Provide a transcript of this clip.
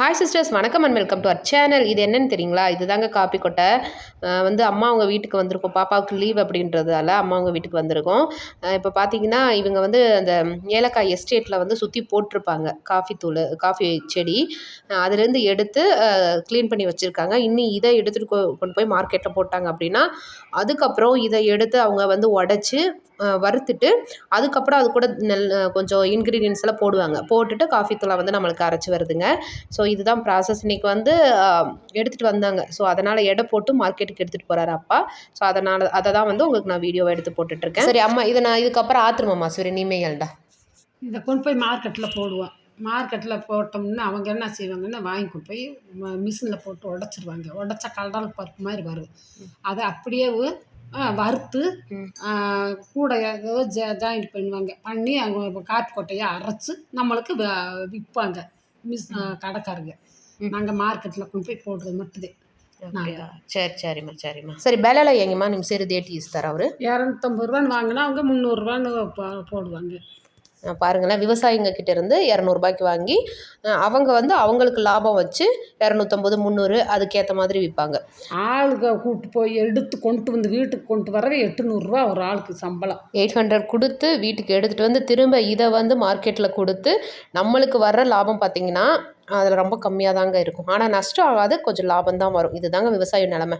Hi sisters, வணக்கம் and welcome to our channel. இது என்னன்னு தெரியுங்களா? இதுதாங்க காப்பி கொட்டை. அம்மா அவங்க வீட்டுக்கு வந்திருக்கோம். பாப்பாவுக்கு லீவ் அப்படின்றதால அம்மா அவங்க வீட்டுக்கு வந்திருக்கோம். இப்போ பார்த்தீங்கன்னா இவங்க அந்த ஏலக்காய் எஸ்டேட்டில் சுற்றி போட்டிருப்பாங்க காஃபி தூள், காஃபி செடி. அதுலேருந்து எடுத்து க்ளீன் பண்ணி வச்சுருக்காங்க. இன்னும் இதை எடுத்துகிட்டு கொண்டு போய் மார்க்கெட்டில் போட்டாங்க அப்படின்னா, அதுக்கப்புறம் இதை எடுத்து அவங்க உடச்சி வறுத்துட்டு, அதுக்கப்புறம் அது கூட கொஞ்சம் இன்க்ரீடியன்ஸ் எல்லாம் போடுவாங்க. போட்டுட்டு காஃபி தூளை நம்மளுக்கு அரைச்சி வருதுங்க. ஸோ இதுதான் ப்ராசஸ். இன்றைக்கி எடுத்துகிட்டு வந்தாங்க. ஸோ அதனால் எடை போட்டு மார்க்கெட்டுக்கு எடுத்துகிட்டு போகிறாரு அப்பா. ஸோ அதை தான் உங்களுக்கு நான் வீடியோவை எடுத்து போட்டுட்ருக்கேன். சரி அம்மா, இதை நான் இதுக்கப்புறம் ஆத்திரமாம்மா சரி இனிமேல்டா இதை கொண்டு போய் மார்க்கெட்டில் போடுவோம். மார்க்கெட்டில் போட்டோம்னா அவங்க என்ன செய்வாங்கன்னா வாங்கி கொண்டு போய் மிஷினில் போட்டு உடச்சிருவாங்க. உடச்சா கடல் பருப்பு மாதிரி வரும். அதை அப்படியே வறுத்து கூட ஏதோ ஜாயிண்ட் பண்ணுவாங்க. பண்ணி அவங்க காப்பி கொட்டையை அரைச்சி நம்மளுக்கு விற்பாங்க கடைக்காரங்க. நாங்கள் மார்க்கெட்டில் கொண்டு போய் போடுறது மட்டும்தான். சரிம்மா. சரி பெலல எங்கம்மா ನಿಮ್ಮ ಸೇರಿ ಡೇಟ್ ಇಸ್ತಾರ ಅವರು? 250 ரூபான்னு வாங்கினா அவங்க 300 ரூபான்னு போடுவாங்க. பாருங்களேன், விவசாயிங்க கிட்ட இருந்து 200 வாங்கி அவங்க அவங்களுக்கு லாபம் வச்சு 250 300 அதுக்கேற்ற மாதிரி விற்பாங்க. ஆளுங்க கூப்பிட்டு போய் எடுத்து கொண்டு வந்து வீட்டுக்கு கொண்டு வரவே 800 ரூபா ஒரு ஆளுக்கு சம்பளம். 800 கொடுத்து வீட்டுக்கு எடுத்துகிட்டு வந்து திரும்ப இதை மார்க்கெட்டில் கொடுத்து நம்மளுக்கு வர்ற லாபம் பார்த்திங்கன்னா அதில் ரொம்ப கம்மியாக தாங்க இருக்கும். ஆனால் நஷ்டம் ஆகாது, கொஞ்சம் லாபம் தான் வரும். இதுதாங்க விவசாய நிலைமை.